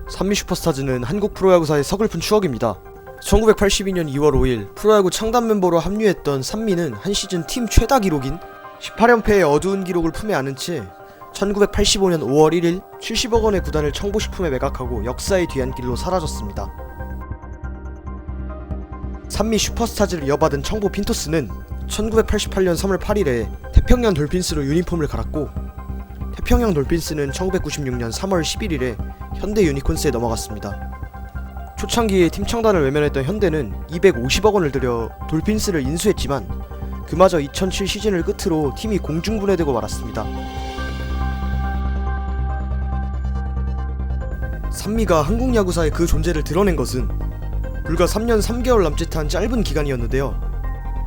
산미 슈퍼스타즈는 한국 프로야구사의 서글픈 추억입니다. 1982년 2월 5일 프로야구 창단 멤버로 합류했던 산미는 한 시즌 팀 최다 기록인 18연패의 어두운 기록을 품에 안은 채 1985년 5월 1일 70억 원의 구단을 청보식품에 매각하고 역사의 뒤안길로 사라졌습니다. 산미 슈퍼스타즈를 이어받은 청보 핀토스는 1988년 3월 8일에 태평양 돌핀스로 유니폼을 갈았고, 태평양 돌핀스는 1996년 3월 11일에 현대 유니콘스에 넘어갔습니다. 초창기에 팀 창단을 외면했던 현대는 250억 원을 들여 돌핀스를 인수했지만 그마저 2007 시즌을 끝으로 팀이 공중분해되고 말았습니다. 산미가 한국 야구사에 그 존재를 드러낸 것은 불과 3년 3개월 남짓한 짧은 기간이었는데요.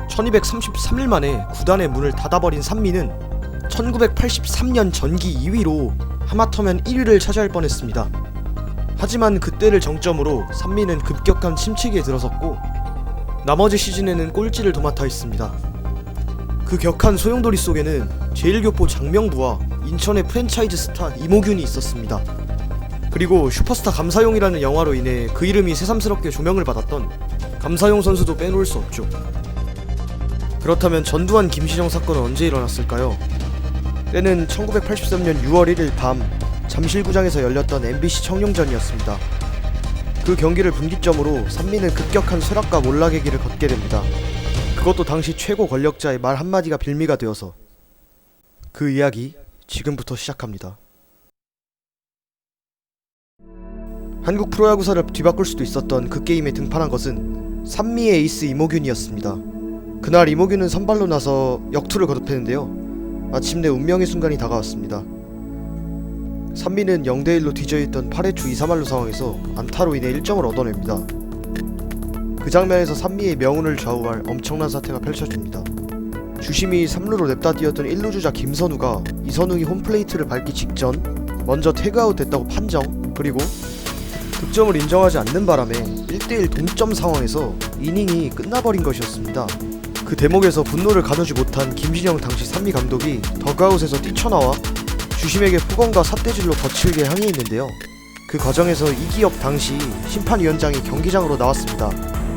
1233일 만에 구단의 문을 닫아버린 산미는 1983년 전기 2위로 하마터면 1위를 차지할 뻔했습니다. 하지만 그때를 정점으로 산미는 급격한 침체기에 들어섰고 나머지 시즌에는 꼴찌를 도맡아 있습니다. 그 격한 소용돌이 속에는 제1교포 장명부와 인천의 프랜차이즈 스타 이모균이 있었습니다. 그리고 슈퍼스타 감사용이라는 영화로 인해 그 이름이 새삼스럽게 조명을 받았던 감사용 선수도 빼놓을 수 없죠. 그렇다면 전두환 김시정 사건은 언제 일어났을까요? 때는 1983년 6월 1일 밤 잠실구장에서 열렸던 MBC 청룡전이었습니다. 그 경기를 분기점으로 산미는 급격한 쇠락과 몰락의 길을 걷게 됩니다. 그것도 당시 최고 권력자의 말 한마디가 빌미가 되어서. 그 이야기 지금부터 시작합니다. 한국 프로야구사를 뒤바꿀 수도 있었던 그 게임에 등판한 것은 산미의 에이스 이모균이었습니다. 그날 이모균은 선발로 나서 역투를 거듭했는데요. 마침내 운명의 순간이 다가왔습니다. 산미는 0대1로 뒤져있던 8회 초 2-3할루 상황에서 안타로 인해 1점을 얻어냅니다. 그 장면에서 산미의 명운을 좌우할 엄청난 사태가 펼쳐집니다. 주심이 3루로 냅다 뛰었던 1루 주자 김선우가 이선웅이 홈플레이트를 밟기 직전 먼저 태그아웃 됐다고 판정, 그리고 득점을 인정하지 않는 바람에 1대1 동점 상황에서 이닝이 끝나버린 것이었습니다. 그 대목에서 분노를 가두지 못한 김진영 당시 산미 감독이 덕아웃에서 뛰쳐나와 주심에게 폭언과 삿대질로 거칠게 항의했는데요. 그 과정에서 이기혁 당시 심판위원장이 경기장으로 나왔습니다.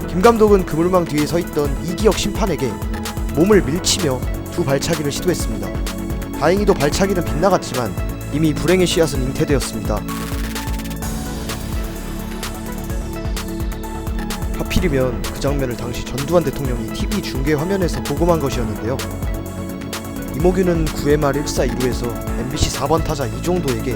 김 감독은 그물망 뒤에 서있던 이기혁 심판에게 몸을 밀치며 두 발차기를 시도했습니다. 다행히도 발차기는 빗나갔지만 이미 불행의 씨앗은 잉태되었습니다. 하필이면 그 장면을 당시 전두환 대통령이 TV 중계 화면에서 보고만 것이었는데요. 이모균은 9회 말 1사 2루에서 MBC 4번 타자 이종도에게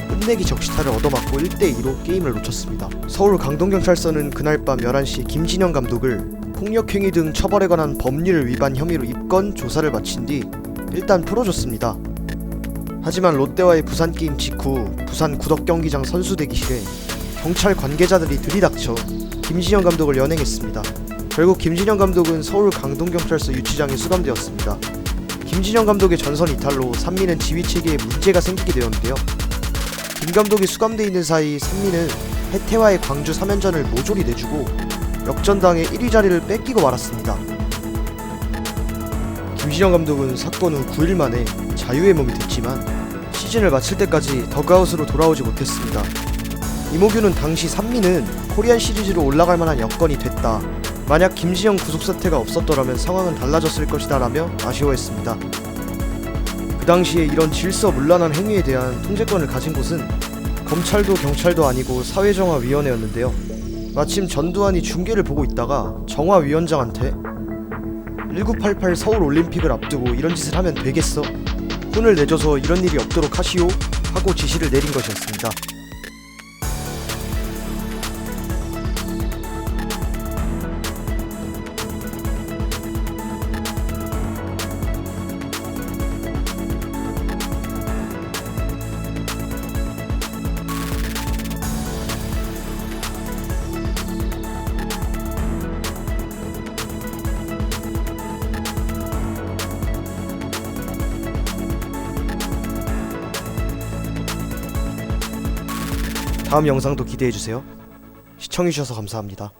끝내기 적시타를 얻어맞고 1대2로 게임을 놓쳤습니다. 서울 강동경찰서는 그날 밤 11시 김진영 감독을 폭력행위 등 처벌에 관한 법률 위반 혐의로 입건 조사를 마친 뒤 일단 풀어줬습니다. 하지만 롯데와의 부산게임 직후 부산 구덕경기장 선수 대기실에 경찰 관계자들이 들이닥쳐 김진영 감독을 연행했습니다. 결국 김진영 감독은 서울 강동경찰서 유치장에 수감되었습니다. 김진영 감독의 전선 이탈로 산미는 지휘체계에 문제가 생기게 되었는데요. 김 감독이 수감돼 있는 사이 산미는 해태와의 광주 3연전을 모조리 내주고 역전당해 1위 자리를 뺏기고 말았습니다. 김진영 감독은 사건 후 9일 만에 자유의 몸이 됐지만 시즌을 마칠 때까지 덕아웃으로 돌아오지 못했습니다. 이모균은 당시 산미는 코리안 시리즈로 올라갈 만한 여건이 됐다. 만약 김진영 구속 사태가 없었더라면 상황은 달라졌을 것이다 라며 아쉬워했습니다. 그 당시에 이런 질서문란한 행위에 대한 통제권을 가진 곳은 검찰도 경찰도 아니고 사회정화위원회였는데요. 마침 전두환이 중계를 보고 있다가 정화위원장한테 1988 서울올림픽을 앞두고 이런 짓을 하면 되겠어? 혼을 내줘서 이런 일이 없도록 하시오? 하고 지시를 내린 것이었습니다. 다음 영상도 기대해주세요. 시청해주셔서 감사합니다.